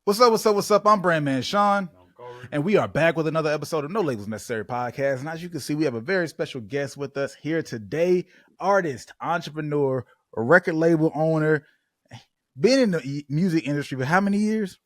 What's up, what's up, what's up? I'm Brandman Sean, and we are back with another episode of No Labels Necessary Podcast. And as you can see, we have a very special guest with us here today, artist, entrepreneur, a record label owner, been in the music industry for how many years?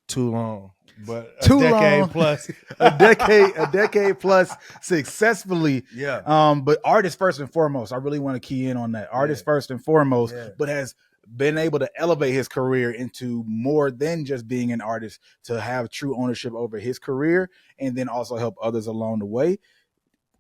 Too long, but a Too decade long. plus. a decade plus successfully. Yeah. But artist first and foremost. I really want to key in on that. Artist first and foremost, but has been able to elevate his career into more than just being an artist, to have true ownership over his career and then also help others along the way.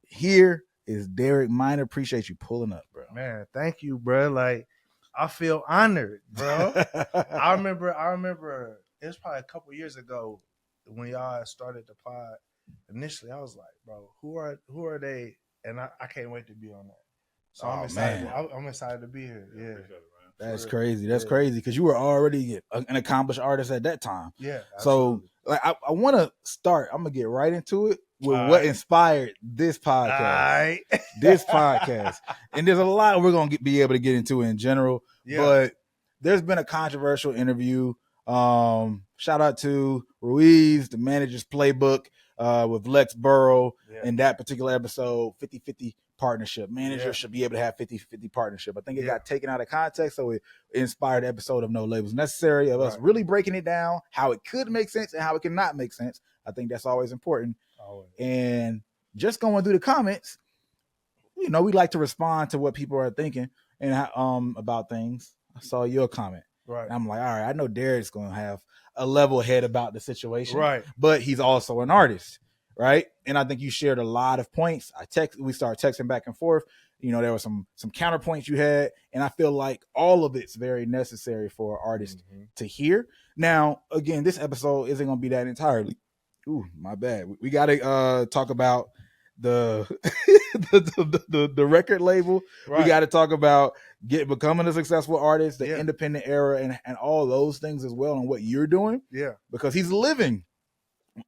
Here is Derek Minor. Appreciate you pulling up, bro. Man, thank you, bro. Like, I feel honored, bro. I remember it was probably a couple years ago when y'all started the pod. Initially, I was like, bro, who are they? And I can't wait to be on that. So I'm excited. I'm excited to be here. Yeah. That's crazy. That's crazy because you were already an accomplished artist at that time. Yeah. Absolutely. So like, I want to start. I'm gonna get right into it with what inspired this podcast. This podcast, and there's a lot we're gonna be able to get into in general. Yeah. But there's been a controversial interview. Shout out to Ruiz, the manager's playbook, with Lex Burrow in that particular episode, 50-50 partnership. Managers should be able to have 50-50 partnership. I think it got taken out of context, so it inspired the episode of No Labels Necessary, of us really breaking it down, how it could make sense and how it cannot make sense. I think that's always important. And just going through the comments, you know, we like to respond to what people are thinking and about things. I saw your comment. Right. And I'm like, all right, I know Derek's going to have a level head about the situation. Right. But he's also an artist. Right. And I think you shared a lot of points. We started texting back and forth. You know, there were some counterpoints you had. And I feel like all of it's very necessary for an artist to hear. Now, again, this episode isn't going to be that entirely. Ooh, my bad. We got to talk about the the record label. Right. We got to talk about becoming a successful artist, the independent era, and all those things as well, and what you're doing. Yeah, because he's living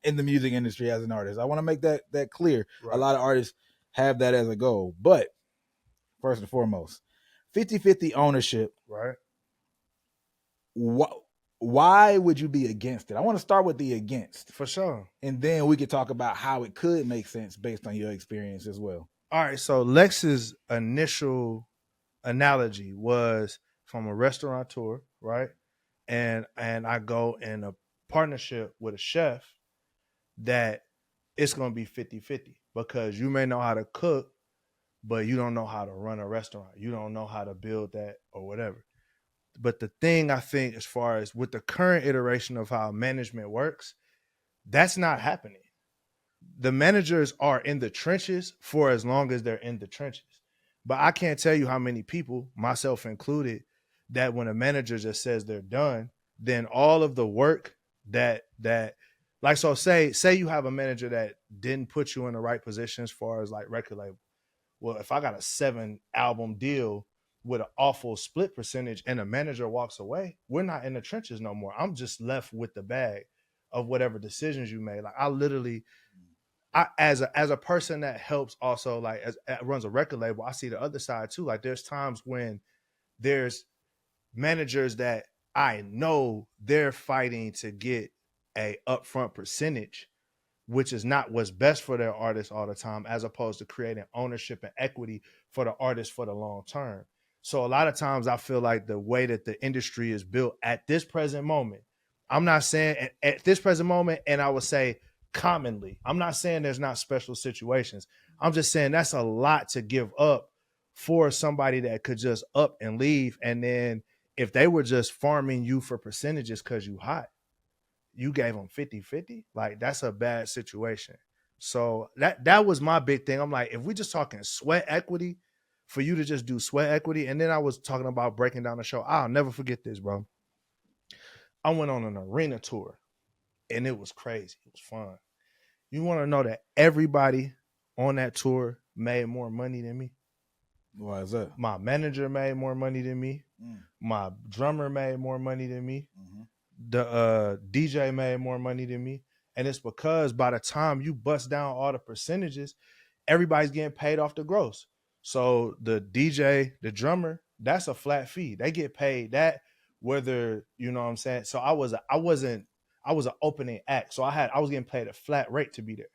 in the music industry as an artist. I want to make that clear. Right. A lot of artists have that as a goal, but first and foremost, 50-50 ownership. Right. Why would you be against it? I want to start with the against. For sure. And then we could talk about how it could make sense based on your experience as well. All right. So Lex's initial analogy was from a restaurateur, right? And I go in a partnership with a chef that it's going to be 50-50 because you may know how to cook, but you don't know how to run a restaurant. You don't know how to build that or whatever. But the thing I think, as far as with the current iteration of how management works, that's not happening. The managers are in the trenches for as long as they're in the trenches. But I can't tell you how many people, myself included, that when a manager just says they're done, then all of the work that like, so say you have a manager that didn't put you in the right position as far as like record label. Well, if I got a 7-album deal with an awful split percentage and a manager walks away, we're not in the trenches no more. I'm just left with the bag of whatever decisions you made. Like, I literally, as a person that helps also, like, runs a record label, I see the other side too. Like, there's times when there's managers that I know they're fighting to get a upfront percentage, which is not what's best for their artists all the time, as opposed to creating ownership and equity for the artist for the long term. So a lot of times I feel like the way that the industry is built at this present moment, I'm not saying at this present moment, and I would say commonly, I'm not saying there's not special situations. I'm just saying that's a lot to give up for somebody that could just up and leave. And then if they were just farming you for percentages because you hot, you gave them 50-50, like, that's a bad situation. So that was my big thing. I'm like, if we just talking sweat equity, for you to just do sweat equity. And then I was talking about breaking down the show. I'll never forget this, bro. I went on an arena tour and it was crazy. It was fun. You want to know that everybody on that tour made more money than me? Why is that? My manager made more money than me. My drummer made more money than me. The DJ made more money than me. And it's because by the time you bust down all the percentages, everybody's getting paid off the gross. So the DJ, the drummer, that's a flat fee. They get paid that whether, you know what I'm saying? So I was an opening act. So I was getting paid a flat rate to be there.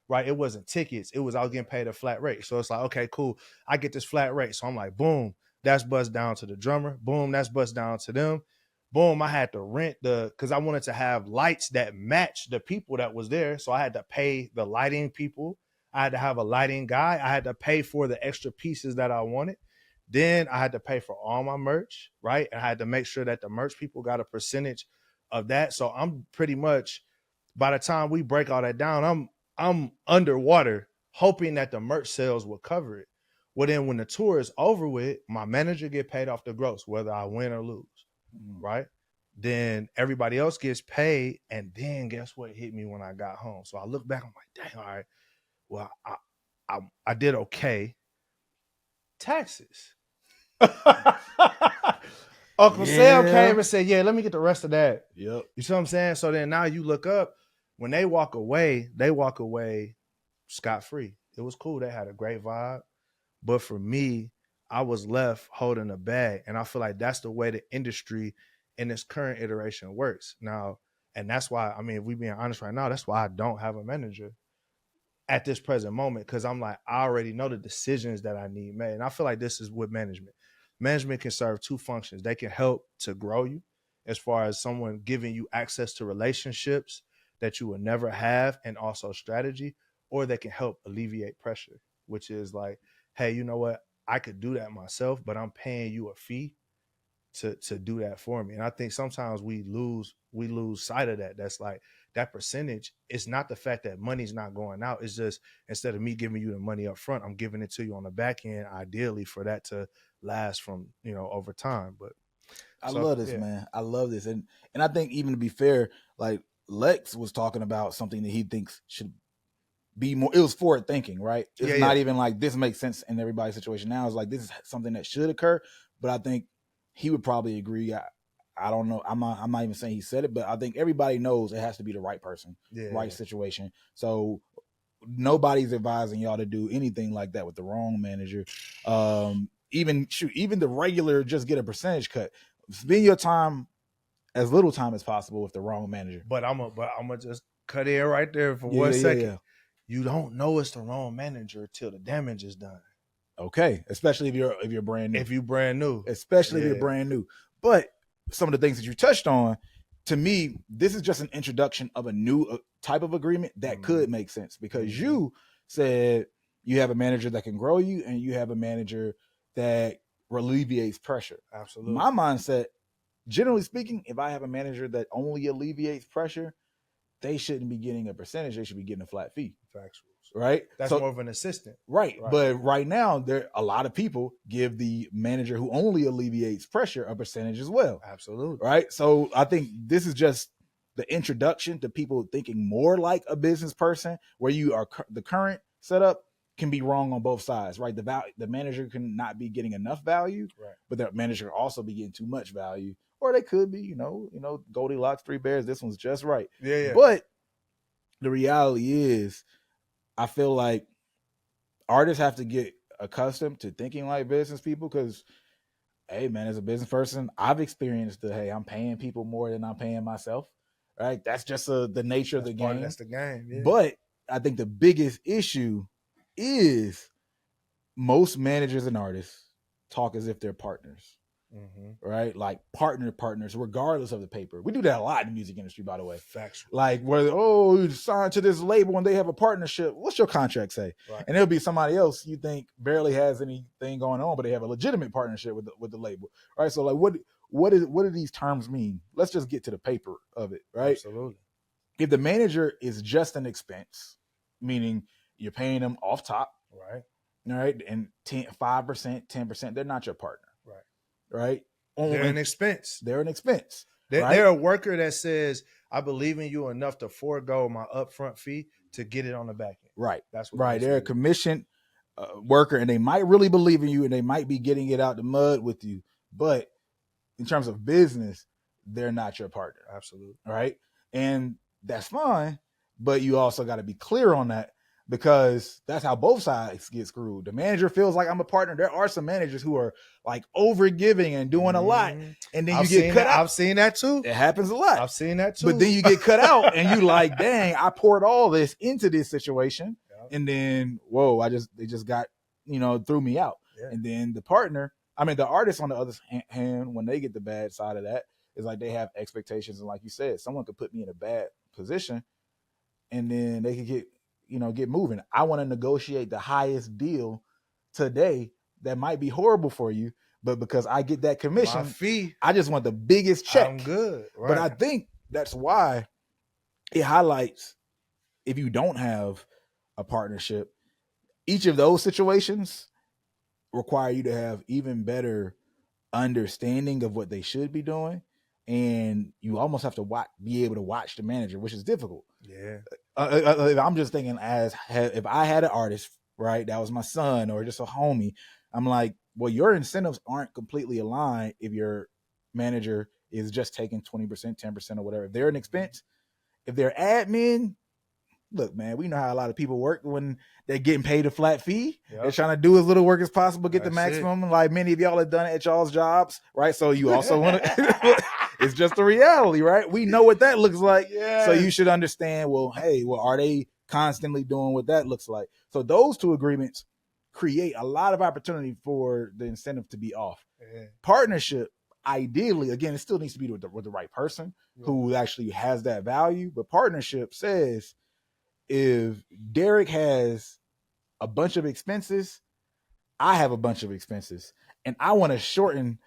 Right. It wasn't tickets. I was getting paid a flat rate. So it's like, okay, cool. I get this flat rate. So I'm like, boom, that's bust down to the drummer. Boom, that's bust down to them. Boom, I had to rent because I wanted to have lights that match the people that was there. So I had to pay the lighting people. I had to have a lighting guy. I had to pay for the extra pieces that I wanted. Then I had to pay for all my merch, right? And I had to make sure that the merch people got a percentage of that. So I'm pretty much, by the time we break all that down, I'm underwater hoping that the merch sales will cover it. Well, then when the tour is over with, my manager get paid off the gross, whether I win or lose, right? Then everybody else gets paid. And then guess what hit me when I got home? So I look back, I'm like, dang, all right, well, I did okay. Taxes. Uncle Sam came and said, yeah, let me get the rest of that. Yep. You see what I'm saying? So then now you look up, when they walk away scot-free. It was cool. They had a great vibe. But for me, I was left holding a bag. And I feel like that's the way the industry in this current iteration works. Now, and that's why, I mean, if we being honest right now, that's why I don't have a manager at this present moment. Because I'm like, I already know the decisions that I need made. And I feel like this is with management. Management can serve two functions. They can help to grow you as far as someone giving you access to relationships that you would never have, and also strategy, or they can help alleviate pressure, which is like, hey, you know what? I could do that myself, but I'm paying you a fee to do that for me. And I think sometimes we lose sight of that. That's like that percentage. It's not the fact that money's not going out. It's just, instead of me giving you the money up front, I'm giving it to you on the back end, ideally for that to last from, over time. But I love this, man. I love this. And I think, even to be fair, like Lex was talking about something that he thinks should be more, it was forward thinking, right? It's not even like this makes sense in everybody's situation now. It's like, this is something that should occur. But I think he would probably agree. I don't know. I'm not even saying he said it, but I think everybody knows it has to be the right person, right situation. So nobody's advising y'all to do anything like that with the wrong manager. Even the regular, just get a percentage cut. Spend your time, as little time as possible, with the wrong manager. But I'm gonna just cut in right there for 1 second. Yeah. You don't know it's the wrong manager till the damage is done. Okay, especially if you're brand new. If you're brand new, especially if you're brand new. But some of the things that you touched on, to me, this is just an introduction of a new type of agreement that could make sense, because you said you have a manager that can grow you, and you have a manager that alleviates pressure. Absolutely. My mindset, generally speaking, if I have a manager that only alleviates pressure, they shouldn't be getting a percentage. They should be getting a flat fee. Factual. Right? That's more of an assistant. Right. But right now, a lot of people give the manager who only alleviates pressure a percentage as well. Absolutely. Right? So I think this is just the introduction to people thinking more like a business person, where you are, the current setup can be wrong on both sides, right? The manager can not be getting enough value, right, but the manager can also be getting too much value, or they could be, Goldilocks, 3 bears. This one's just right. Yeah. But the reality is, I feel like artists have to get accustomed to thinking like business people, because, hey, man, as a business person, I've experienced I'm paying people more than I'm paying myself, right? That's just the nature of the game. That's the game. Yeah. But I think the biggest issue is most managers and artists talk as if they're partners, right? Like partners, regardless of the paper. We do that a lot in the music industry, by the way. Factual. Like, where, you signed to this label and they have a partnership. What's your contract say? Right. And it'll be somebody else you think barely has anything going on, but they have a legitimate partnership with the label, right? So, like, what do these terms mean? Let's just get to the paper of it, right? Absolutely. If the manager is just an expense, meaning you're paying them off top, right? All right, and 5%, 10%, they're not your partner, right? They're an expense. They're an expense. They're a worker that says, I believe in you enough to forego my upfront fee to get it on the back end. Right. That's what. Right. They're a commissioned worker, and they might really believe in you, and they might be getting it out the mud with you. But in terms of business, they're not your partner. Absolutely. Right. And that's fine, but you also got to be clear on that. because that's how both sides get screwed. The manager feels like I'm a partner. There are some managers who are like over giving and doing a lot, and then you get cut out. I've seen that too. It happens a lot. I've seen that too. But then you get cut out, and you like, dang, I poured all this into this situation, and then whoa, they just got threw me out. Yeah. And then the artist on the other hand, when they get the bad side of that, is like they have expectations, and like you said, someone could put me in a bad position, and then they could get moving. I want to negotiate the highest deal today that might be horrible for you, but because I get that commission, my fee, I just want the biggest check. I'm good. Right. But I think that's why it highlights, if you don't have a partnership, each of those situations require you to have even better understanding of what they should be doing. And you almost have to be able to watch the manager, which is difficult. Yeah. I'm just thinking if I had an artist, right, that was my son or just a homie, I'm like, well, your incentives aren't completely aligned if your manager is just taking 20%, 10% or whatever. If they're an expense, if they're admin, look, man, we know how a lot of people work when they're getting paid a flat fee. Yep. They're trying to do as little work as possible, get the maximum. Like many of y'all have done it at y'all's jobs, right? So you also want to, it's just the reality, right? We know what that looks like. Yeah. So you should understand, are they constantly doing what that looks like? So those two agreements create a lot of opportunity for the incentive to be off. Yeah. Partnership, ideally, again, it still needs to be with the right person who actually has that value. But partnership says, if Derek has a bunch of expenses, I have a bunch of expenses, and I want to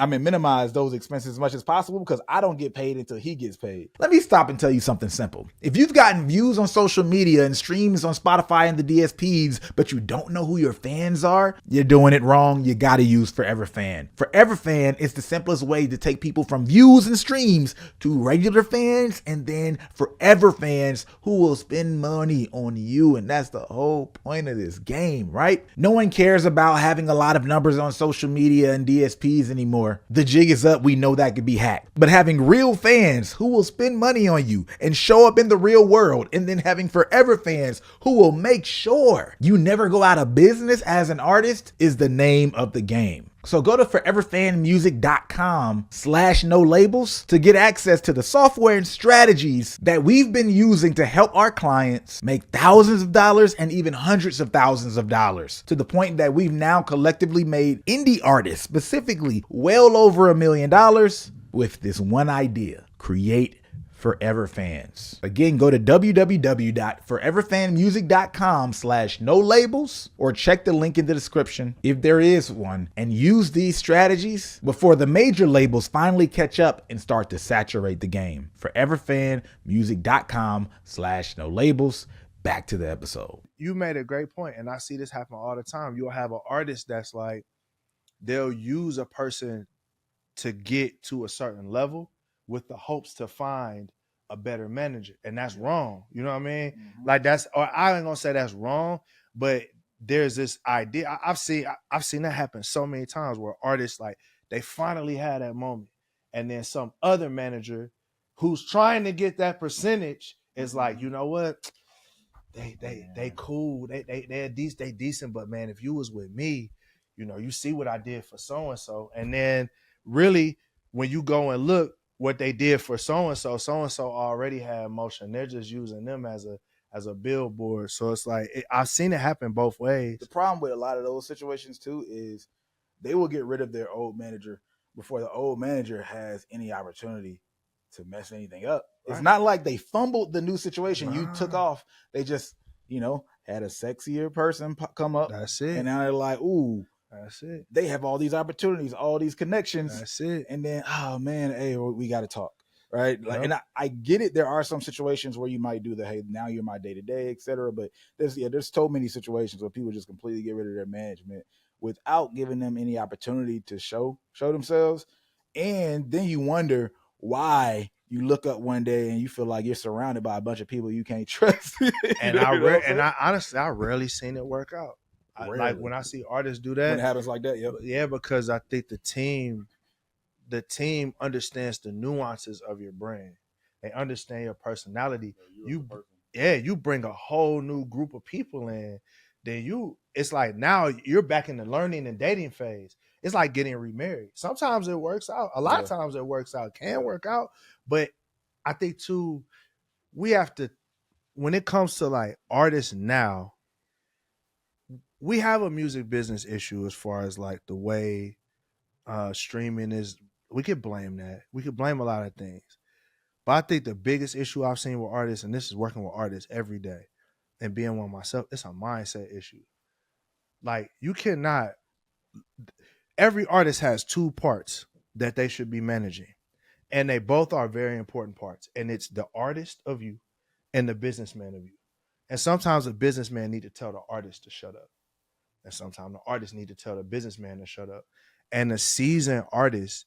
minimize those expenses as much as possible because I don't get paid until he gets paid. Let me stop and tell you something simple. If you've gotten views on social media and streams on Spotify and the DSPs, but you don't know who your fans are, you're doing it wrong. You got to use Forever Fan. Forever Fan is the simplest way to take people from views and streams to regular fans and then forever fans who will spend money on you. And that's the whole point of this game, right? No one cares about having a lot of numbers on social media and DSPs anymore. The jig is up. We know that could be hacked. But having real fans who will spend money on you and show up in the real world, and then having forever fans who will make sure you never go out of business as an artist is the name of the game. So go to foreverfanmusic.com/no-labels to get access to the software and strategies that we've been using to help our clients make thousands of dollars and even hundreds of thousands of dollars, to the point that we've now collectively made indie artists specifically well over $1 million with this one idea: create Forever Fans. Again, go to www.foreverfanmusic.com/no-labels or check the link in the description if there is one, and use these strategies before the major labels finally catch up and start to saturate the game. Foreverfanmusic.com/no-labels. Back to the episode. You made a great point, and I see this happen all the time. You'll have an artist that's like, they'll use a person to get to a certain level with the hopes to find a better manager. And that's wrong. You know what I mean? Mm-hmm. Like I ain't gonna say that's wrong, but there's this idea. I've seen that happen so many times where artists, like, they finally had that moment, and then some other manager who's trying to get that percentage is like, you know what? They cool. They're decent, but man, if you was with me, you see what I did for so-and-so. And then really, when you go and look what they did for so-and-so already had motion. They're just using them as a billboard. So it's like, I've seen it happen both ways. The problem with a lot of those situations too is they will get rid of their old manager before the old manager has any opportunity to mess anything up. Right. It's not like they fumbled the new situation. Right. You took off. They just, had a sexier person come up. That's it. And now they're like, ooh, that's it. They have all these opportunities, all these connections. That's it. And then, oh man, hey, we got to talk, right? Like, and I get it. There are some situations where you might do the, hey, now you're my day-to-day, et cetera. But there's so many situations where people just completely get rid of their management without giving them any opportunity to show themselves. And then you wonder why you look up one day and you feel like you're surrounded by a bunch of people you can't trust. And I honestly rarely seen it work out. Like when I see artists do that, when it happens like that, yeah, because I think the team understands the nuances of your brand. They understand your personality. you bring a whole new group of people in, then it's like now you're back in the learning and dating phase. It's like getting remarried. Sometimes it works out. A lot of times it works out, can work out. But I think too, we have to, when it comes to like artists now, we have a music business issue as far as like the way streaming is. We could blame that. We could blame a lot of things. But I think the biggest issue I've seen with artists, and this is working with artists every day and being one myself, it's a mindset issue. Like you cannot, every artist has two parts that they should be managing. And they both are very important parts. And it's the artist of you and the businessman of you. And sometimes the businessman need to tell the artist to shut up. And sometimes the artist need to tell the businessman to shut up. And the seasoned artist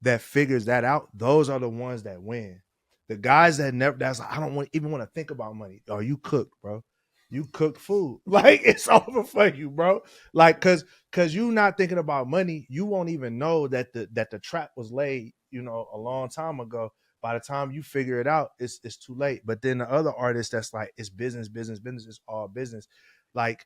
that figures that out, those are the ones that win. The guys that's like, I don't even want to think about money. Oh, you cooked, bro. You cook food. Like it's over for you, bro. Like cause you not thinking about money, you won't even know that the trap was laid, a long time ago. By the time you figure it out, it's too late. But then the other artists that's like, it's business, it's all business. Like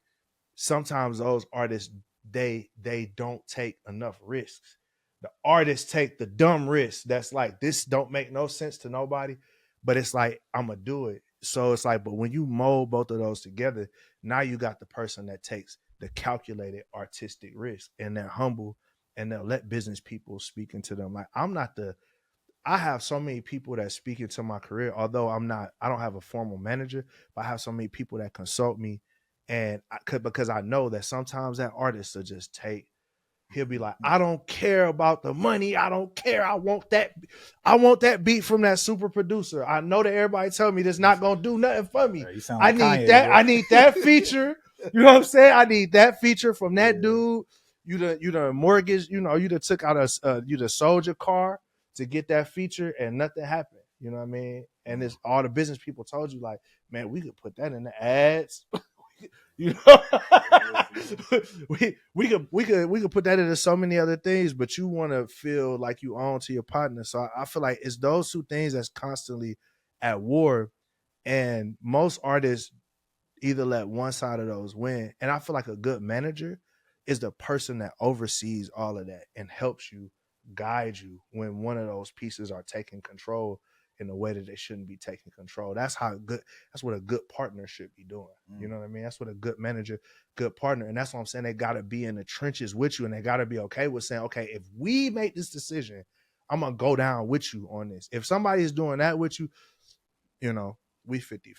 sometimes those artists, they don't take enough risks. The artists take the dumb risks. That's like, this don't make no sense to nobody, but it's like, I'm gonna do it. So it's like, but when you mold both of those together, now you got the person that takes the calculated artistic risk, and they're humble, and they'll let business people speak into them. Like I have so many people that speak into my career, although I don't have a formal manager, but I have so many people that consult me. And because I know that sometimes that artist will just he'll be like, I don't care about the money. I don't care. I want that beat from that super producer. I know that everybody tell me this not going to do nothing for me. I need that. I need that feature. You know what I'm saying? I need that feature from that dude. You the mortgage, you the took out you the sold your car to get that feature and nothing happened. You know what I mean? And it's all the business people told you like, man, we could put that in the ads. We could put that into so many other things, but you want to feel like you own to your partner. So I feel like it's those two things that's constantly at war, and most artists either let one side of those win. And I feel like a good manager is the person that oversees all of that and helps you, guide you when one of those pieces are taking control in a way that they shouldn't be taking control. That's what a good partner should be doing. You know what I mean? That's what a good manager, good partner. And that's what I'm saying. They got to be in the trenches with you, and they got to be okay with saying, okay, if we make this decision, I'm going to go down with you on this. If somebody is doing that with you, we 50-50.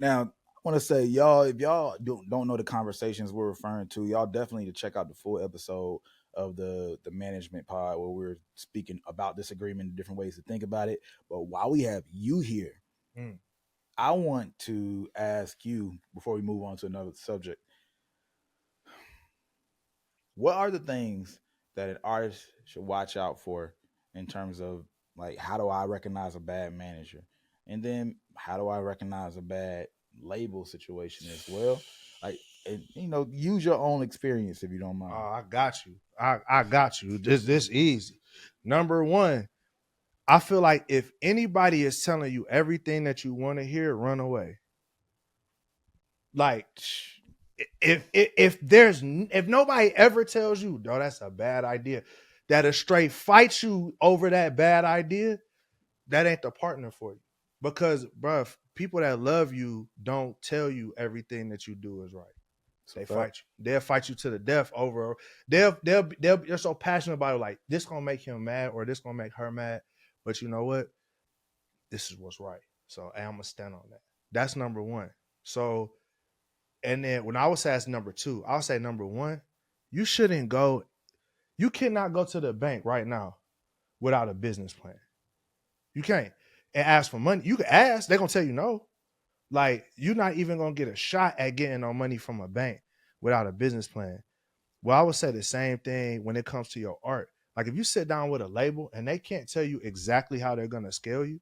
Now, I want to say, y'all, if y'all don't know the conversations we're referring to, y'all definitely need to check out the full episode of the management pod where we're speaking about this agreement and different ways to think about it. But while we have you here, I want to ask you, before we move on to another subject, what are the things that an artist should watch out for in terms of, like, how do I recognize a bad manager? And then how do I recognize a bad label situation as well? Like, and, use your own experience if you don't mind. I got you. I got you. This easy. Number one, I feel like if anybody is telling you everything that you want to hear, run away. Like, if nobody ever tells you, no, that's a bad idea, that a straight fight you over that bad idea, that ain't the partner for you. Because, bruh, people that love you don't tell you everything that you do is right. They fight you. They'll fight you to the death over. They're so passionate about it. Like, this gonna make him mad or this gonna make her mad. But you know what? This is what's right. So I'm gonna stand on that. That's number one. So, and then when I would say that's number two, I'll say number one, you cannot go to the bank right now without a business plan. You can't. And ask for money. You can ask. They're gonna tell you no. Like, you're not even going to get a shot at getting no money from a bank without a business plan. Well, I would say the same thing when it comes to your art. Like, if you sit down with a label and they can't tell you exactly how they're going to scale you,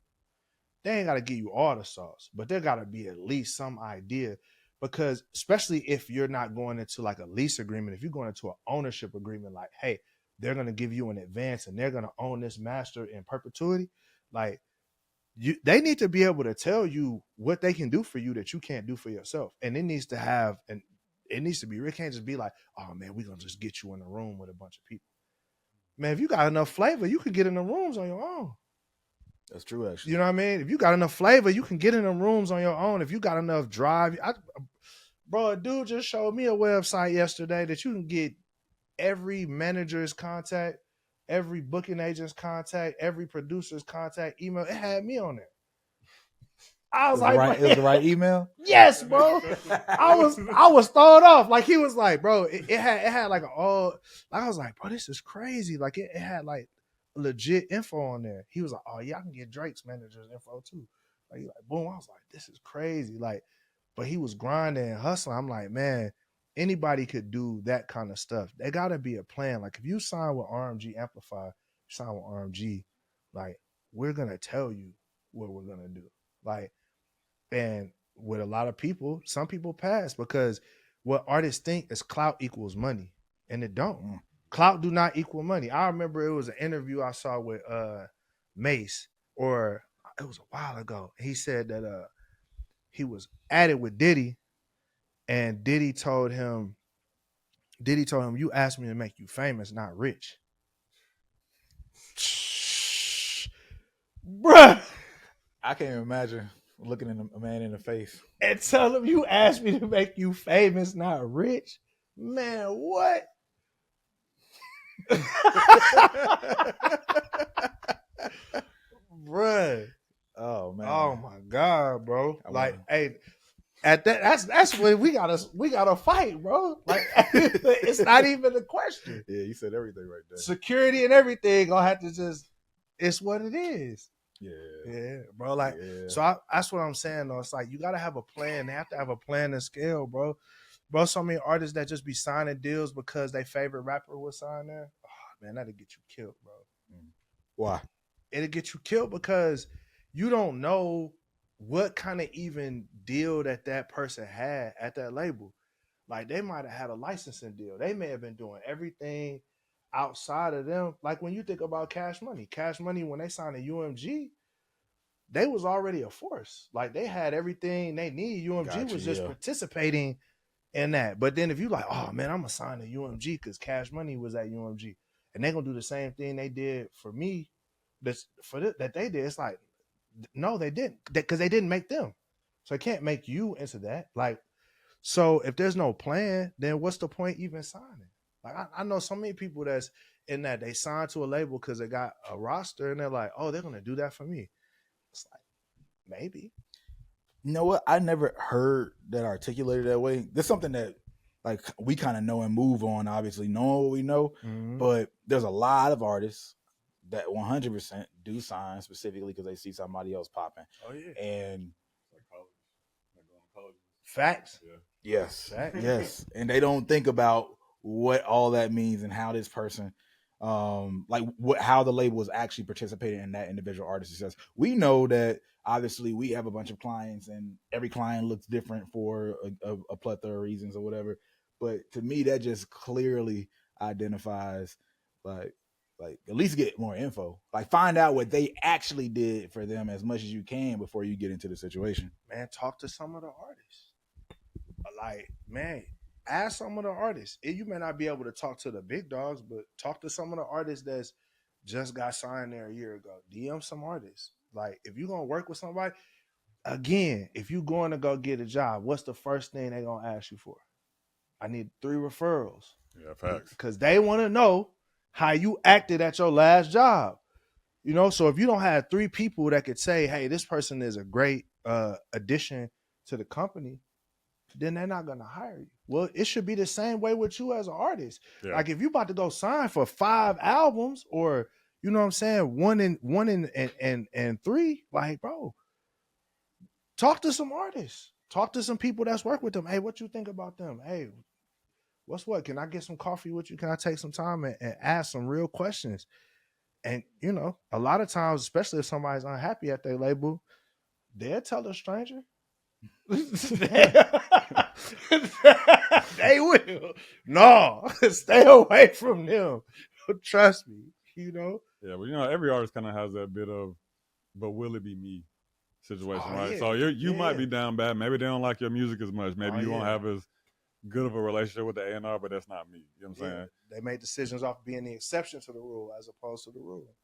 they ain't got to give you all the sauce, but there got to be at least some idea. Because especially if you're not going into like a lease agreement, if you're going into an ownership agreement, like, hey, they're going to give you an advance and they're going to own this master in perpetuity, like, they need to be able to tell you what they can do for you that you can't do for yourself. And it needs to have, and it needs to be, it can't just be like, oh man, we're going to just get you in a room with a bunch of people. Man, if you got enough flavor, you can get in the rooms on your own. That's true, actually. You know what I mean? If you got enough flavor, you can get in the rooms on your own. If you got enough drive. Bro, a dude just showed me a website yesterday that you can get every manager's contact, every booking agent's contact, every producer's contact email. It had me on there. I was like, it was the right email? Yes, bro. I was thrown off. Like, he was like, bro, it had like I was like, bro, this is crazy. Like, it had like legit info on there. He was like, oh yeah, I can get Drake's manager's info too. Like, boom. I was like, this is crazy. Like, but he was grinding and hustling. I'm like, man, anybody could do that kind of stuff. There gotta be a plan. Like, if you sign with RMG Amplify, you sign with RMG, like, we're gonna tell you what we're gonna do. Like, and with a lot of people, some people pass because what artists think is clout equals money, and it don't. Clout do not equal money. I remember it was an interview I saw with Mace, or it was a while ago. He said that he was at it with Diddy, and Diddy told him, you asked me to make you famous, not rich. Bruh. I can't imagine looking at a man in the face and tell him, you asked me to make you famous, not rich. Man, what? Bruh. Oh man. Oh my God, bro. Hey, at that's when we gotta fight, bro. Like, it's not even a question. Yeah, you said everything right there. Security and everything gonna have to just, it's what it is. Yeah, bro. Like, so that's what I'm saying though. It's like, you gotta have a plan. They have to have a plan and scale, bro. Bro, so many artists that just be signing deals because their favorite rapper was signed there. Oh man, that'll get you killed, bro. Why? It'll get you killed because you don't know what kind of even deal that person had at that label. Like, they might have had a licensing deal. They may have been doing everything outside of them. Like, when you think about Cash Money, when they signed a UMG, they was already a force. Like, they had everything they need. UMG was just participating in that. But then if you like, oh man, I'm gonna sign a UMG because Cash Money was at UMG, and they gonna do the same thing they did for me, that they did. It's like, no, they didn't, because they didn't make them, so they can't make you into that. Like, so if there's no plan, then what's the point even signing? Like, I know so many people that's in that they signed to a label because they got a roster, and they're like, oh, they're gonna do that for me. It's like, maybe. You know what? I never heard that articulated that way. There's something that, like, we kind of know and move on, obviously, knowing what we know. Mm-hmm. But there's a lot of artists that 100% do sign specifically because they see somebody else popping. Oh, yeah. And like college. Like going to college. Facts. Yeah. Yes. Facts. Yes. And they don't think about what all that means and how this person, how the label is actually participating in that individual artist's success. We know that obviously we have a bunch of clients and every client looks different for a plethora of reasons or whatever. But to me, that just clearly identifies, like at least get more info. Like, find out what they actually did for them as much as you can before you get into the situation. Man, talk to some of the artists. Like, man, ask some of the artists. You may not be able to talk to the big dogs, but talk to some of the artists that's just got signed there a year ago. DM some artists. Like, if you're going to work with somebody, again, if you're going to go get a job, what's the first thing they're going to ask you for? I need 3 referrals. Yeah, facts. Because they want to know how you acted at your last job. You know, so if you don't have 3 people that could say, hey, this person is a great addition to the company, then they're not going to hire you. Well, it should be the same way with you as an artist. Yeah. Like, if you about to go sign for 5 albums, or, you know what I'm saying, one and 3, like, bro, talk to some artists. Talk to some people that's work with them. Hey, what you think about them? Hey, what? Can I get some coffee with you? Can I take some time and ask some real questions? And, you know, a lot of times, especially if somebody's unhappy at their label, they'll tell a stranger. They will. No, stay away from them. Trust me, you know. Yeah, well, you know, every artist kind of has that bit of but will it be me situation, right? Yeah. So you might be down bad. Maybe they don't like your music as much. Maybe you won't have as good of a relationship with the A&R, but that's not me. You know what I'm saying? They make decisions off being the exception to the rule as opposed to the rule.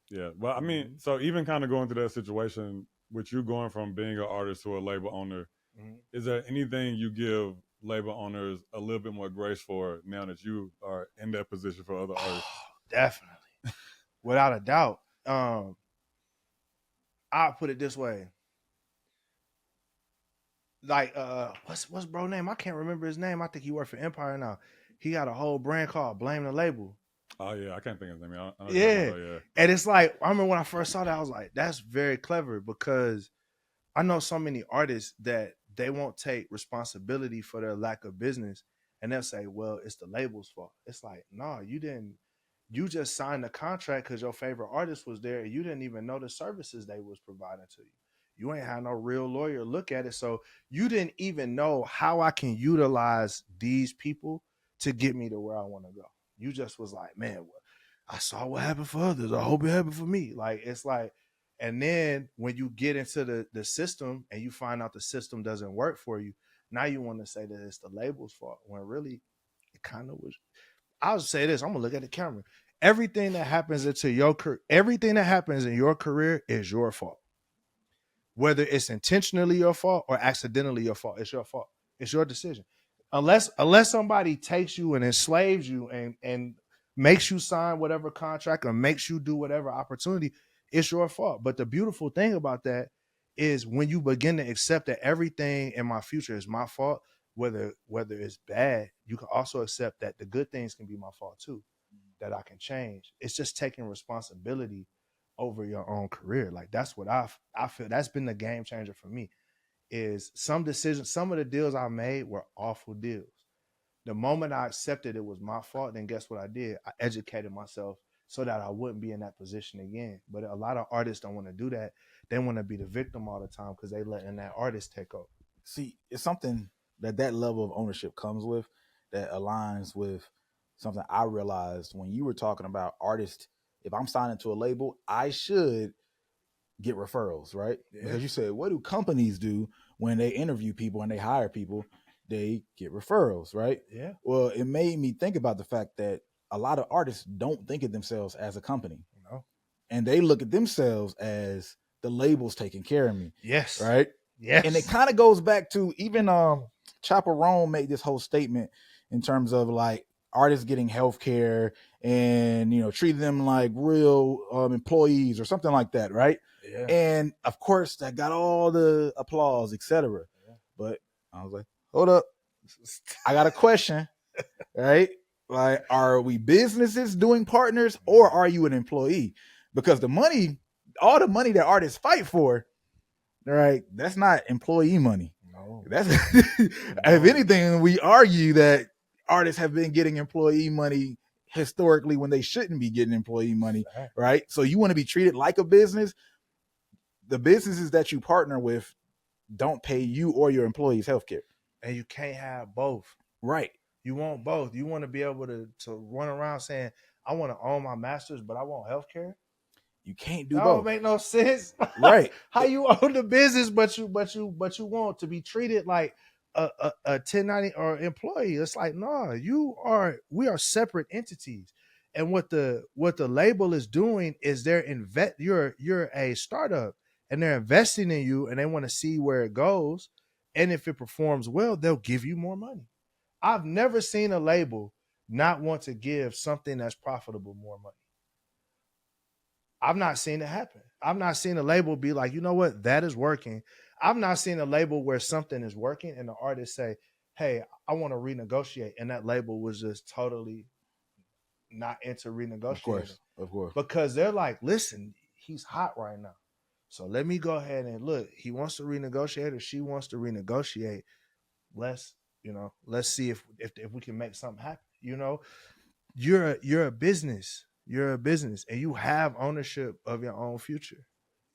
Yeah. Well, I mean, so even kind of going through that situation with you going from being an artist to a label owner, is there anything you give label owners a little bit more grace for now that you are in that position for other artists? Definitely. Without a doubt. I'll put it this way. Like, what's bro name? I can't remember his name. I think he worked for Empire now. He got a whole brand called Blame the Label. Oh yeah, I can't think of his name. Yeah. And it's like, I remember when I first saw that, I was like, that's very clever, because I know so many artists that they won't take responsibility for their lack of business, and they'll say, well, it's the label's fault. It's like, no, you didn't. You just signed the contract because your favorite artist was there, and you didn't even know the services they was providing to you. You ain't had no real lawyer look at it, so you didn't even know how I can utilize these people to get me to where I want to go. You just was like, man, I saw what happened for others. I hope it happened for me. Like, it's like, and then when you get into the system and you find out the system doesn't work for you, now you want to say that it's the label's fault, when really it kind of was. I'll say this, I'm gonna look at the camera. Everything that happens in your career is your fault. Whether it's intentionally your fault or accidentally your fault, it's your fault. It's your decision. Unless somebody takes you and enslaves you and makes you sign whatever contract or makes you do whatever opportunity, it's your fault. But the beautiful thing about that is when you begin to accept that everything in my future is my fault, whether it's bad, you can also accept that the good things can be my fault too, that I can change. It's just taking responsibility over your own career. Like, that's what I feel. That's been the game changer for me. Is some decisions, some of the deals I made were awful deals. The moment I accepted it was my fault, then guess what I did? I educated myself so that I wouldn't be in that position again. But a lot of artists don't want to do that. They want to be the victim all the time because they letting that artist take over. See, it's something that level of ownership comes with that aligns with something I realized when you were talking about artists. If I'm signing to a label, I should get referrals, right? Yeah. Because you said, what do companies do when they interview people and they hire people? They get referrals, right? Yeah. Well, it made me think about the fact that a lot of artists don't think of themselves as a company. No. And they look at themselves as the label's taking care of me. Yes. Right? Yes. And it kind of goes back to even Chopper Rome made this whole statement in terms of like artists getting healthcare and, you know, treating them like real employees or something like that, right? Yeah. And of course, that got all the applause, etc. Yeah. But I was like, hold up, I got a question, right? Like, are we businesses doing partners or are you an employee? Because the money, all the money that artists fight for, right, that's not employee money. No. That's if anything, we argue that artists have been getting employee money historically when they shouldn't be getting employee money, right? So you want to be treated like a business. The businesses that you partner with don't pay you or your employees healthcare. And you can't have both. Right. You want both. You want to be able to run around saying, I want to own my masters, but I want healthcare. You can't do that both. Don't make no sense. Right. How you own the business, but you want to be treated like a 1090 or employee. It's like, no, we are separate entities. And what the label is doing is you're a startup and they're investing in you and they want to see where it goes. And if it performs well, they'll give you more money. I've never seen a label not want to give something that's profitable more money. I've not seen it happen. I've not seen a label be like, you know what, that is working. I've not seen a label where something is working and the artist say, hey, I want to renegotiate. And that label was just totally not into renegotiating. Of course. Because they're like, listen, he's hot right now. So let me go ahead and look, he wants to renegotiate or she wants to renegotiate. Let's see if we can make something happen. You know, you're a business. You're a business and you have ownership of your own future.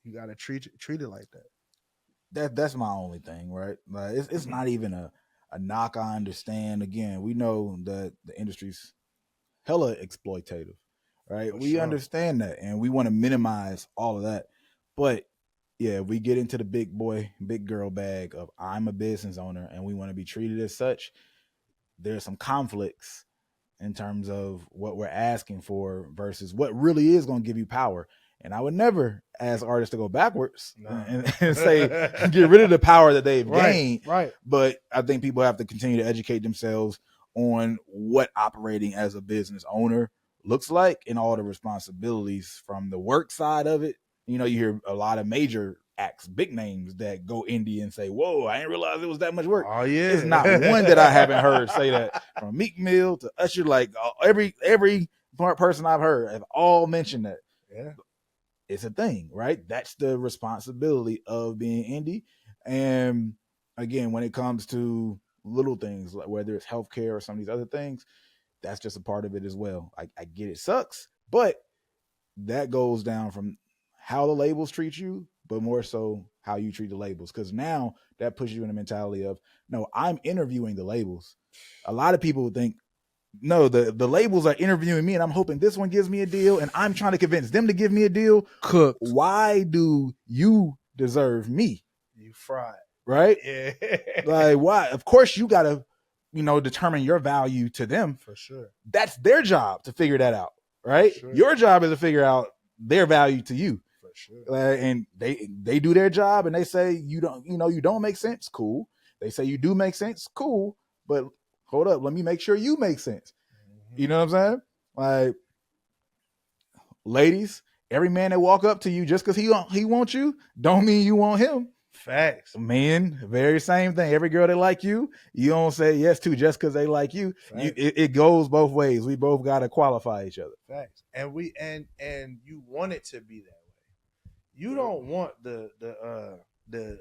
You got to treat it like that. That's my only thing, right? Like, it's not even a knock. I understand. Again, we know that the industry's hella exploitative, right? We understand that and we want to minimize all of that. But yeah, we get into the big boy, big girl bag of I'm a business owner and we want to be treated as such, there's some conflicts in terms of what we're asking for versus what really is going to give you power. And I would never ask artists to go backwards and say, get rid of the power that they've gained. Right. But I think people have to continue to educate themselves on what operating as a business owner looks like and all the responsibilities from the work side of it. You know, you hear a lot of major acts, big names that go indie and say, whoa, I didn't realize it was that much work. Oh yeah. It's not one that I haven't heard say that, from Meek Mill to Usher. Like every person I've heard have all mentioned that. Yeah. It's a thing, right? That's the responsibility of being indie. And again, when it comes to little things, like whether it's healthcare or some of these other things, that's just a part of it as well. I get it sucks, but that goes down from how the labels treat you, but more so how you treat the labels. Because now that pushes you in the mentality of, no, I'm interviewing the labels. A lot of people think, no, the labels are interviewing me and I'm hoping this one gives me a deal and I'm trying to convince them to give me a deal. Cooked. Why do you deserve me? You fried. Right? Yeah. Like, why? Of course you got to, determine your value to them. For sure. That's their job to figure that out, right? Sure. Your job is to figure out their value to you. For sure. And they do their job and they say, you don't make sense. Cool. They say you do make sense. Cool. But hold up, let me make sure you make sense. Mm-hmm. You know what I'm saying? Like, ladies, every man that walk up to you just because he wants you, don't mean you want him. Facts. Men, very same thing. Every girl that like you don't say yes to just because they like you. It goes both ways. We both got to qualify each other. Facts. And you want it to be that way. You don't want the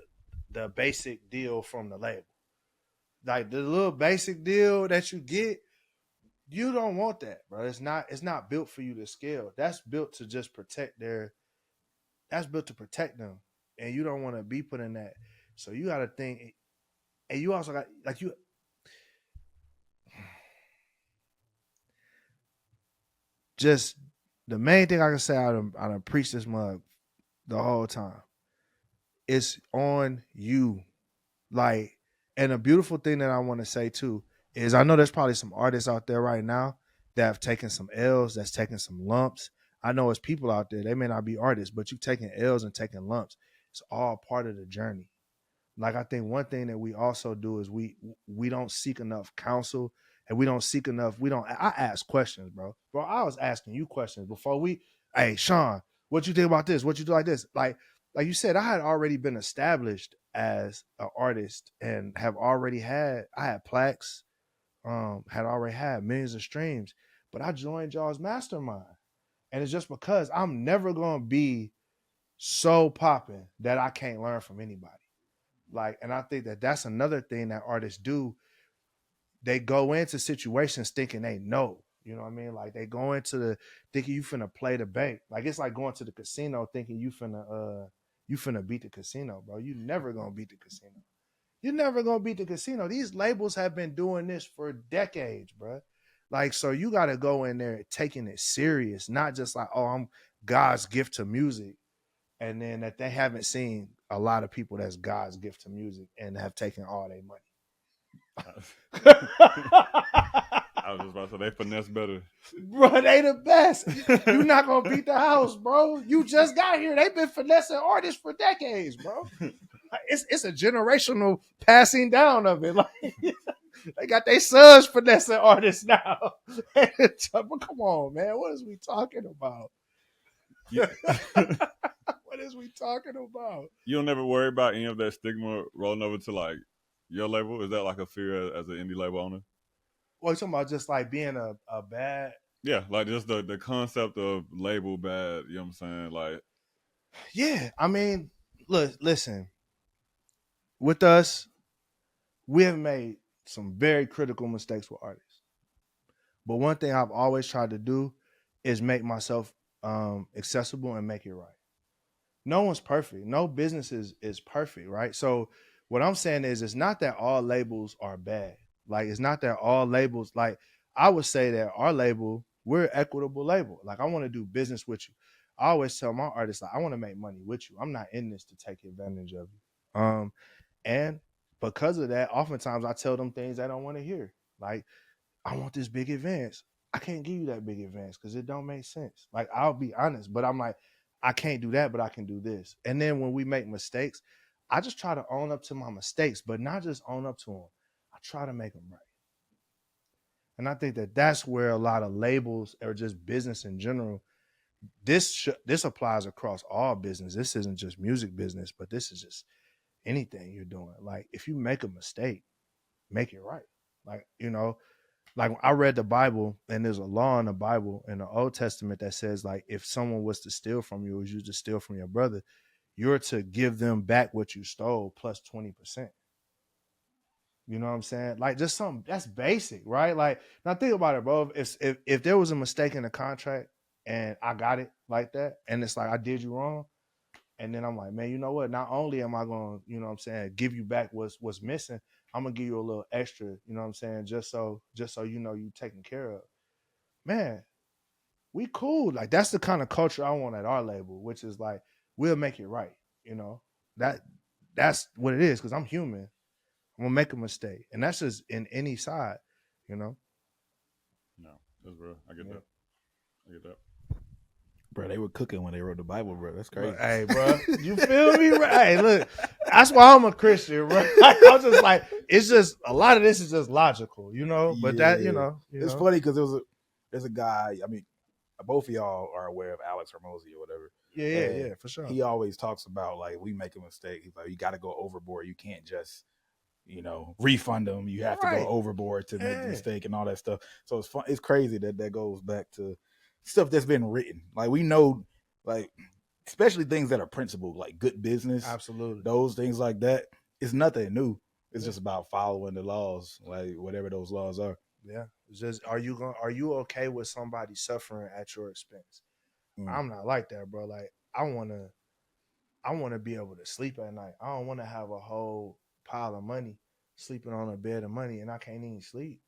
basic deal from the label. Like the little basic deal that you get, you don't want that, bro. It's not built for you to scale. That's built to just protect them. And you don't want to be put in that. So you got to think, and you also got, like, you, just the main thing I can say, I done preach this mug the whole time. It's on you. Like, and a beautiful thing that I want to say too is I know there's probably some artists out there right now that have taken some L's, that's taking some lumps. I know it's people out there, they may not be artists, but you taking L's and taking lumps. It's all part of the journey. Like, I think one thing that we also do is we don't seek enough counsel, and we don't seek enough. I ask questions, bro. I was asking you questions before hey, Sean, what you think about this? What you do like this? Like you said, I had already been established as an artist and I had plaques, had already had millions of streams, but I joined y'all's mastermind. And it's just because I'm never going to be so popping that I can't learn from anybody. Like, and I think that that's another thing that artists do. They go into situations thinking they know, you know what I mean? Like, they go into thinking you finna play the bank. Like, it's like going to the casino thinking you finna beat the casino, bro. You never gonna beat the casino. You're never gonna beat the casino. These labels have been doing this for decades, bro. Like, so you gotta go in there taking it serious, not just like, oh, I'm God's gift to music. And then that they haven't seen a lot of people that's God's gift to music and have taken all their money. I was just about to say, they finesse better. Bro, they the best. You're not going to beat the house, bro. You just got here. They've been finessing artists for decades, bro. It's a generational passing down of it. Like, they got their sons finessing artists now. Come on, man. What is we talking about? Yeah. What is we talking about? You don't ever worry about any of that stigma rolling over to, like, your label? Is that like a fear as an indie label owner? Well, you're talking about just like being a bad... Yeah, like just the concept of label bad, you know what I'm saying? Like, yeah, I mean, listen, with us, we have made some very critical mistakes with artists. But one thing I've always tried to do is make myself accessible and make it right. No one's perfect. No business is perfect, right? So what I'm saying is, it's not that all labels are bad. Like, it's not that all labels, like, I would say that our label, we're an equitable label. Like, I want to do business with you. I always tell my artists, like, I want to make money with you. I'm not in this to take advantage of you. And because of that, oftentimes I tell them things they don't want to hear. Like, I want this big advance. I can't give you that big advance because it don't make sense. Like, I'll be honest, but I'm like, I can't do that, but I can do this. And then when we make mistakes, I just try to own up to my mistakes, but not just own up to them. I try to make them right. And I think that that's where a lot of labels or just business in general, this applies across all business. This isn't just music business, but this is just anything you're doing. Like, if you make a mistake, make it right. Like, you know, like I read the Bible, and there's a law in the Bible in the Old Testament that says, like, if someone was to steal from you, or you to steal from your brother, you're to give them back what you stole plus 20%. You know what I'm saying? Like, just something that's basic, right? Like, now think about it, bro. If there was a mistake in the contract and I got it like that, and it's like I did you wrong, and then I'm like, man, you know what? Not only am I going to, you know what I'm saying, give you back what's missing, I'm gonna give you a little extra, you know what I'm saying, just so you know you taken care of. Man, we cool. Like, that's the kind of culture I want at our label, which is like, we'll make it right. You know, that's what it is, because I'm human. I'm gonna make a mistake, and that's just in any side, you know. No, that's real. I get that. I get that. Bro, they were cooking when they wrote the Bible, bro. That's crazy. Hey, bro, you feel me? Right? Hey, look, that's why I'm a Christian, bro. I'm just like, it's just a lot of this is just logical, you know. But that, you know, it's funny because there's a guy. I mean, both of y'all are aware of Alex Hormozy or whatever. Yeah, for sure. He always talks about, like, we make a mistake. He's like, you got to go overboard. You can't just, you know, refund them. You have to go overboard to make the mistake and all that stuff. So it's fun. It's crazy that goes back to stuff that's been written. Like, we know, like, especially things that are principled, like good business. Absolutely. Those things like that. It's nothing new. It's just about following the laws, like whatever those laws are. Yeah. It's just, are you okay with somebody suffering at your expense? I'm not like that, bro. Like, I wanna be able to sleep at night. I don't want to have a whole pile of money sleeping on a bed of money and I can't even sleep.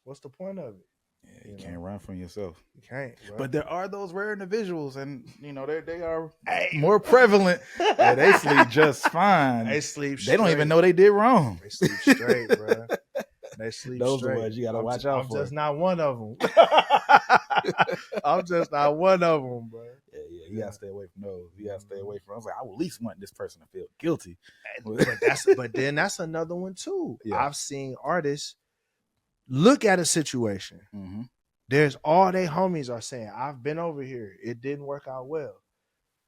What's the point of it? Yeah, you can't run from yourself. You can't, bro. But there are those rare individuals, and you know they are more prevalent. Yeah, they sleep just fine. They sleep. They don't even know they did wrong. They sleep straight, bro. They sleep those straight. Those ones you gotta watch out for. I'm just not one of them. I'm just not one of them, bro. Yeah, you gotta stay away from those. You gotta stay away from. I was like, I would at least want this person to feel guilty. But then that's another one too. Yeah. I've seen artists look at a situation. Mm-hmm. There's all they homies are saying, I've been over here. It didn't work out well.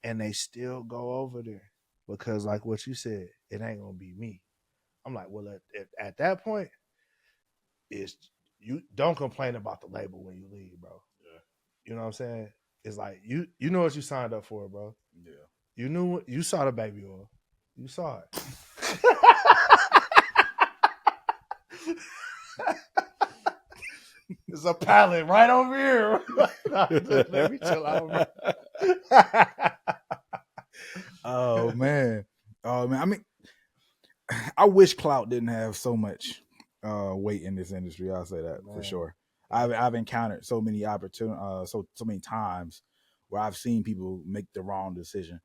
And they still go over there because, like what you said, it ain't going to be me. I'm like, well, at that point, you don't complain about the label when you leave, bro. Yeah. You know what I'm saying? It's like, you know what you signed up for, bro. Yeah. You saw the baby oil. You saw it. There's a pallet right over here. Let me chill out. Oh man. I mean, I wish clout didn't have so much weight in this industry. I'll say that for sure. I've encountered so many opportunities, so many times where I've seen people make the wrong decision,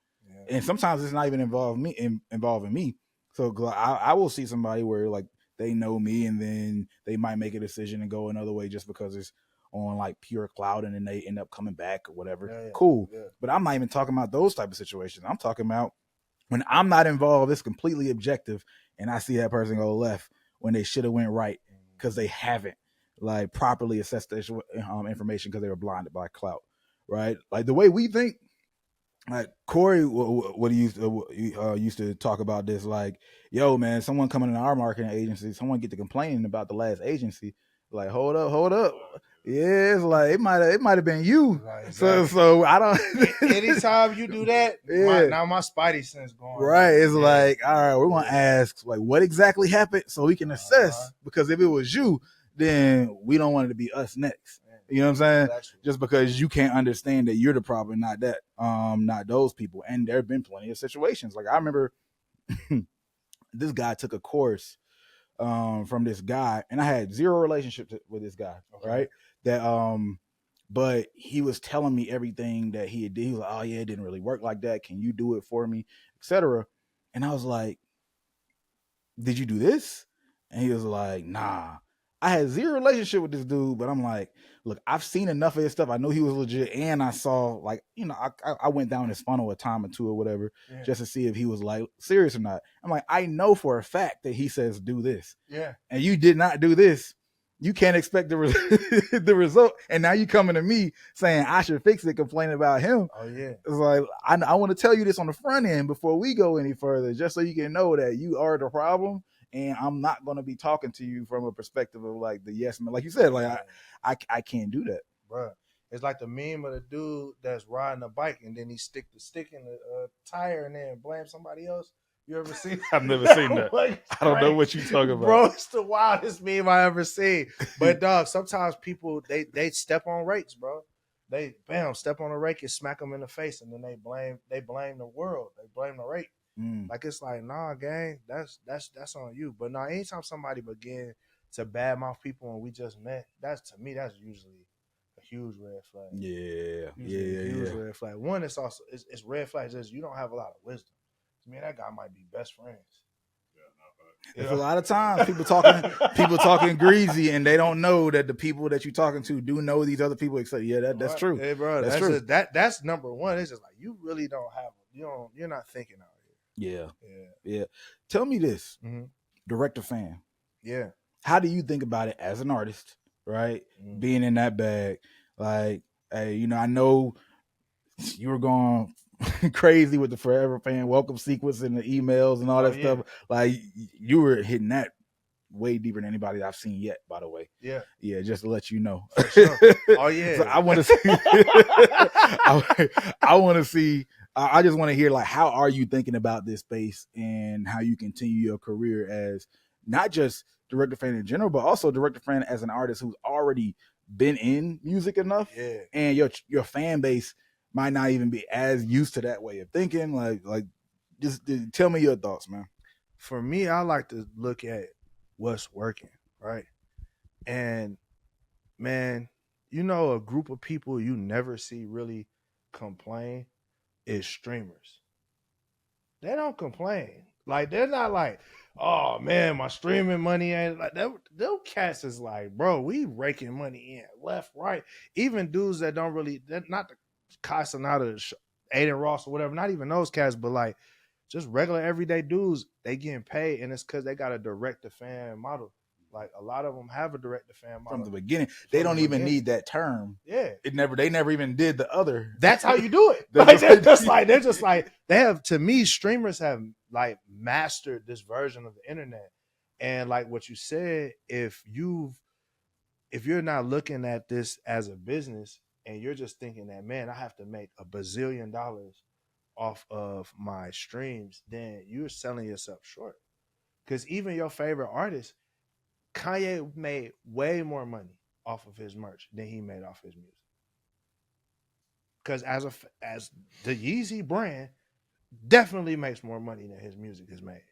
and sometimes it's not even involving me. So I will see somebody where, like, they know me, and then they might make a decision and go another way just because it's on, like, pure clout, and then they end up coming back or whatever. Yeah. Cool. Yeah. But I'm not even talking about those type of situations. I'm talking about when I'm not involved, it's completely objective, and I see that person go left when they should have went right because they haven't, like, properly assessed the information because they were blinded by clout, right? Like, the way we think, like, Corey, what he used to talk about this, like, yo, man, someone coming in our marketing agency, someone get to complaining about the last agency, like, hold up. Yeah, it's like it might have been you. Right, exactly. So I don't. Anytime you do that, now my spidey sense going. Right, it's like, all right, we're gonna ask, like, what exactly happened so we can assess. Because if it was you, then we don't want it to be us next. You know what I'm saying? Exactly. Just because you can't understand that you're the problem, not that, not those people. And there have been plenty of situations. Like, I remember this guy took a course from this guy, and I had zero relationship with this guy, right? That but he was telling me everything that he had did. He was like, oh yeah, it didn't really work like that. Can you do it for me, etc. And I was like, did you do this? And he was like, nah. I had zero relationship with this dude, but I'm like, look, I've seen enough of his stuff. I know he was legit, and I saw, like, you know, I went down his funnel a time or two or whatever, just to see if he was like serious or not. I'm like, I know for a fact that he says do this, and you did not do this. You can't expect the result. And now you coming to me saying I should fix it, complaining about him. Oh yeah, it's like I want to tell you this on the front end before we go any further, just so you can know that you are the problem. And I'm not going to be talking to you from a perspective of like the yes man. Like you said, like I can't do that. Bro, it's like the meme of the dude that's riding a bike and then he stick the stick in the tire and then blame somebody else. You ever seen that? I've never seen that. I don't know what you're talking about. Bro, it's the wildest meme I ever seen. But dog, sometimes people, they step on rakes, bro. They, step on a rake and smack them in the face, and then they blame the world. They blame the rake. Like, it's like, nah, gang, that's on you. But nah, anytime somebody begin to badmouth people when we just met, to me, that's usually a huge red flag. Huge red flag. One, it's also it's red flags is you don't have a lot of wisdom. To me, that guy might be best friends. It's a lot of times people talking greasy, and they don't know that the people that you're talking to do know these other people. Except, that's true. Hey, bro, that's true. That's number one. It's just like you really don't have. You're not thinking out here. Yeah. Tell me this, direct to fan. Yeah. How do you think about it as an artist, right? Being in that bag, like, hey, I know you were going crazy with the Forever Fan welcome sequence and the emails and all that stuff. Like, you were hitting that way deeper than anybody I've seen yet, by the way. Yeah, just to let you know. For sure. Oh yeah. So I want to see I just want to hear, like, how are you thinking about this space and how you continue your career as not just director fan in general, but also director fan as an artist who's already been in music enough, and your fan base might not even be as used to that way of thinking. Like, just tell me your thoughts, man. For me, I like to look at what's working, right? And man, a group of people you never see really complain is streamers. They don't complain. Like, they're not like, oh man, my streaming money ain't like that. Those cats is like, bro, we raking money in left, right. Even dudes that don't really, they're not the Casanata, Aiden Ross or whatever, not even those cats, but like just regular everyday dudes, they getting paid, and it's because they got a direct to fan model. Like, a lot of them have a direct to fan model from the beginning. They don't even need that term. Yeah, they never even did the other. That's how you do it. They have, to me, streamers have like mastered this version of the internet. And like what you said, if you're not looking at this as a business and you're just thinking that, man, I have to make $1 bazillion off of my streams, then you're selling yourself short. Because even your favorite artist, Kanye, made way more money off of his merch than he made off his music. Because as the Yeezy brand definitely makes more money than his music is made.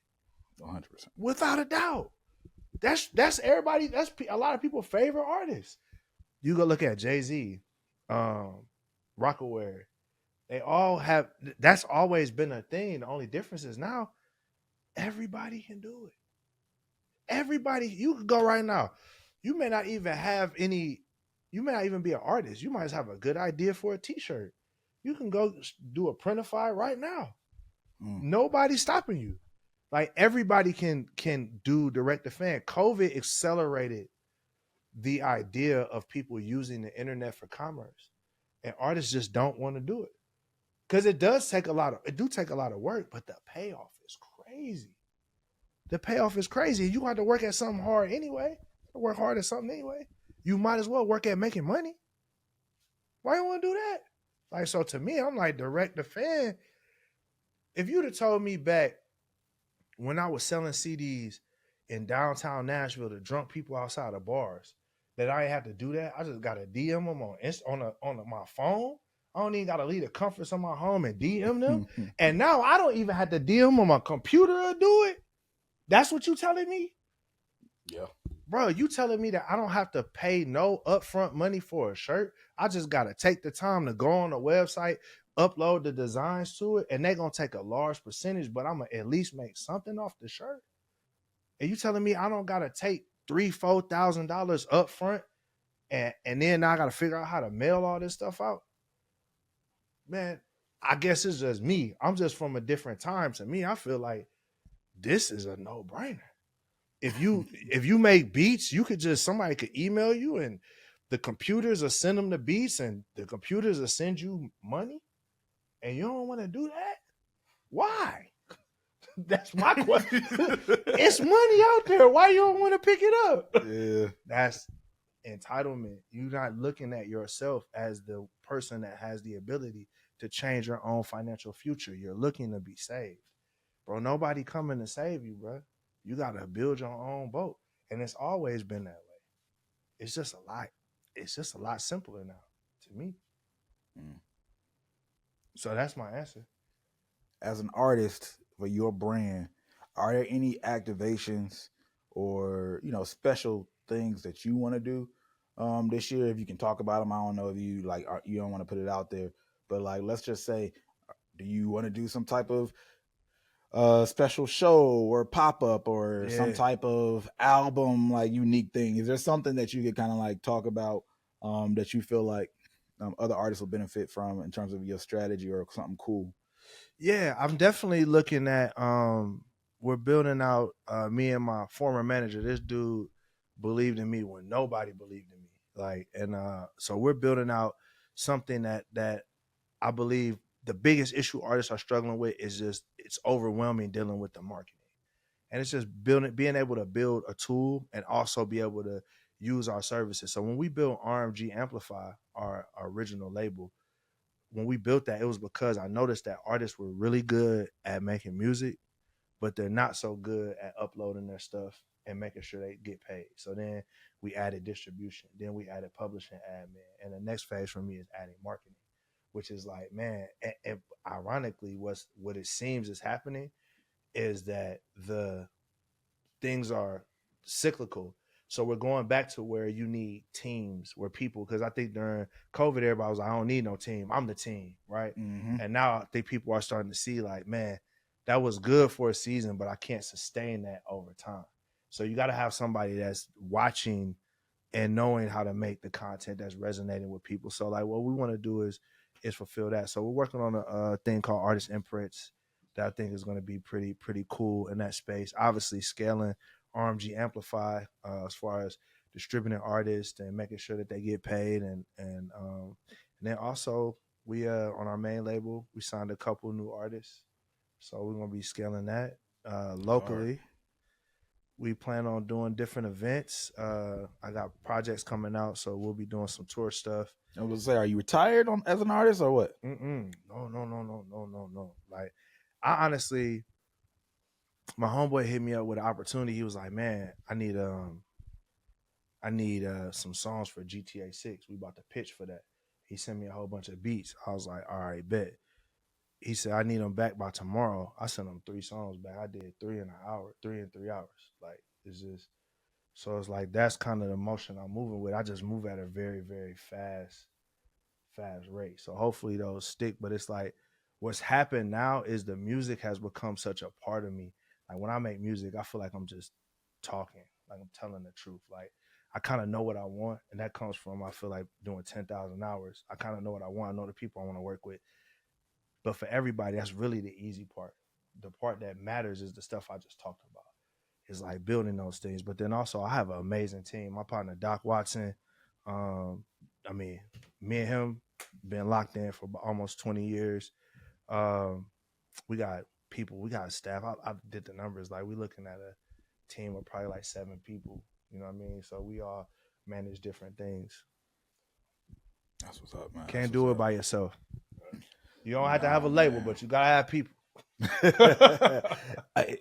100%. Without a doubt. That's everybody. That's a lot of people's favorite artists. You go look at Jay-Z, Rockaware. They all have. That's always been a thing. The only difference is now everybody can do it. Everybody, you can go right now. You may not even have any. You may not even be an artist. You might just have a good idea for a T-shirt. You can go do a printify right now. Nobody's stopping you. Like, everybody can do direct to fan. COVID accelerated the idea of people using the internet for commerce, and artists just don't want to do it because it take a lot of work, but the payoff is crazy. The payoff is crazy. You have to work at something hard anyway. Work hard at something anyway. You might as well work at making money. Why you want to do that? Like, so to me, I'm like, direct to fan. If you'd have told me back when I was selling CDs in downtown Nashville to drunk people outside of bars, that I ain't have to do that, I just got to DM them on my phone. I don't even got to leave the comforts of my home and DM them. And now I don't even have to DM on my computer or do it. That's what you telling me? Yeah. bro, you telling me that I don't have to pay no upfront money for a shirt? I just got to take the time to go on the website, upload the designs to it, and they're going to take a large percentage, but I'm going to at least make something off the shirt? And you telling me I don't got to take $3,000-$4,000 upfront and then I got to figure out how to mail all this stuff out? Man, I guess it's just me. I'm just from a different time. To me, I feel like this is a no-brainer. If you make beats, you could just, somebody could email you and the computers will send them the beats and the computers will send you money, and you don't want to do that? Why? That's my question. It's money out there. Why you don't want to pick it up? Yeah. That's entitlement. You're not looking at yourself as the person that has the ability to change your own financial future. You're looking to be saved. Bro, nobody coming to save you, bro. You got to build your own boat. And it's always been that way. It's just a lot simpler now to me. So that's my answer. As an artist for your brand, are there any activations or, special things that you want to do this year? If you can talk about them, I don't know if you you don't want to put it out there, but let's just say, do you want to do some type of special show or pop-up or some type of album, unique thing? Is there something that you could kind of talk about that you feel like other artists will benefit from in terms of your strategy or something cool? Yeah, I'm definitely looking at we're building out me and my former manager. This dude believed in me when nobody believed in me. So we're building out something that I believe the biggest issue artists are struggling with is just it's overwhelming dealing with the marketing. And it's just being able to build a tool and also be able to use our services. So when we built RMG Amplify, our original label, when we built that, it was because I noticed that artists were really good at making music, but they're not so good at uploading their stuff and making sure they get paid. So then we added distribution. Then we added publishing admin. And the next phase for me is adding marketing, which is and ironically, what it seems is happening is that the things are cyclical. So we're going back to where you need teams, where people, because I think during COVID, everybody was like, I don't need no team. I'm the team, right? Mm-hmm. And now I think people are starting to see man, that was good for a season, but I can't sustain that over time. So you got to have somebody that's watching and knowing how to make the content that's resonating with people. So what we want to do is fulfill that. So we're working on a thing called Artist Imprints that I think is going to be pretty cool in that space. Obviously scaling RMG Amplify as far as distributing artists and making sure that they get paid, and then also we on our main label we signed a couple new artists, so we're gonna be scaling that locally. Right. We plan on doing different events. I got projects coming out, so we'll be doing some tour stuff. I was gonna say, are you retired as an artist or what? No. I honestly, my homeboy hit me up with an opportunity. He was like, man, I need some songs for GTA 6. We about to pitch for that. He sent me a whole bunch of beats. I was like, all right, bet. He said, I need them back by tomorrow. I sent him 3 songs back. I did 3 in 3 hours. It's just, so it's that's kind of the motion I'm moving with. I just move at a very, very fast rate. So hopefully those stick. But it's what's happened now is the music has become such a part of me. When I make music, I feel like I'm just talking, I'm telling the truth. I kind of know what I want, and that comes from, I feel like, doing 10,000 hours. I kind of know what I want. I know the people I want to work with. But for everybody, that's really the easy part. The part that matters is the stuff I just talked about. It's building those things. But then also, I have an amazing team. My partner, Doc Watson, me and him been locked in for almost 20 years. We got people, we got staff. I did the numbers. We looking at a team of probably 7 people. You know what I mean? So we all manage different things. That's what's up, man. Can't do it by yourself. You don't have to have a label, but you gotta have people.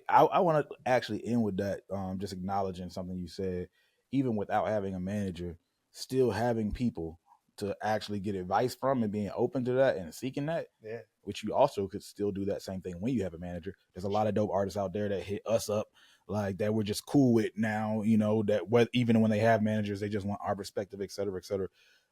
I want to actually end with that, just acknowledging something you said. Even without having a manager, still having people to actually get advice from and being open to that and seeking that. Yeah. Which you also could still do that same thing when you have a manager. There's a lot of dope artists out there that hit us up like that we're just cool with now, you know, that even when they have managers, they just want our perspective, et cetera, et cetera.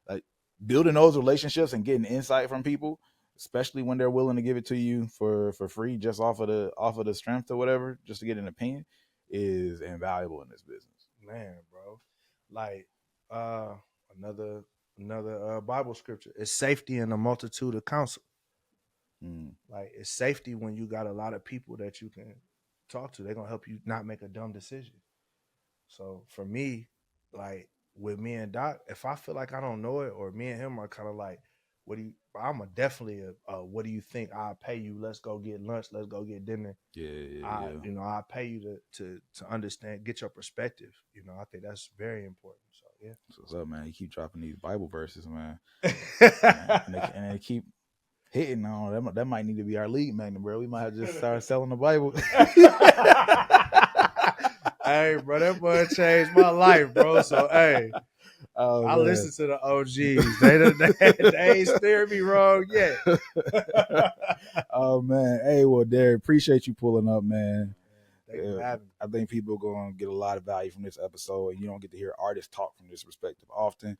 Like building those relationships and getting insight from people, especially when they're willing to give it to you for free, just off of the strength or whatever, just to get an opinion, is invaluable in this business. Man, bro. Like another Bible scripture. It's safety in a multitude of counsel. Like it's safety when you got a lot of people that you can talk to. They're gonna help you not make a dumb decision. So for me, like with me and Doc, if I feel like I don't know it, or me and him are kind of like, I'm definitely what do you think? I'll pay you. Let's go get lunch. Let's go get dinner. Yeah. You know, I'll pay you to understand, get your perspective. You know, I think that's very important. So yeah. So what's up, man? You keep dropping these Bible verses, man. and they keep hitting on that. Might need to be our lead magnet, bro. We might have to just start selling the Bible. Hey, bro, that boy changed my life, bro. So hey. I listen to the OGs. They ain't steered me wrong yet. Oh man. Hey, well, Derek, appreciate you pulling up, man. Thank you for having me. I think people are going to get a lot of value from this episode, and you don't get to hear artists talk from this perspective often.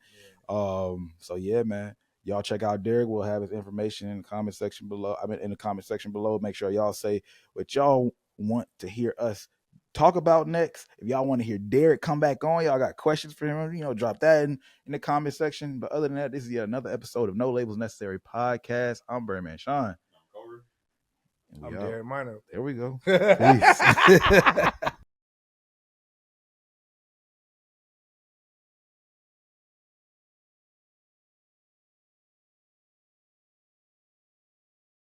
Yeah. So yeah, man. Y'all check out Derek. We'll have his information in the comment section below. In the comment section below. Make sure y'all say what y'all want to hear us talk about next. If y'all want to hear Derek come back on, y'all got questions for him, you know, drop that in the comment section. But other than that, this is yet another episode of No Labels Necessary podcast. I'm Birdman Sean. I'm Derek Minor. There we go. Peace.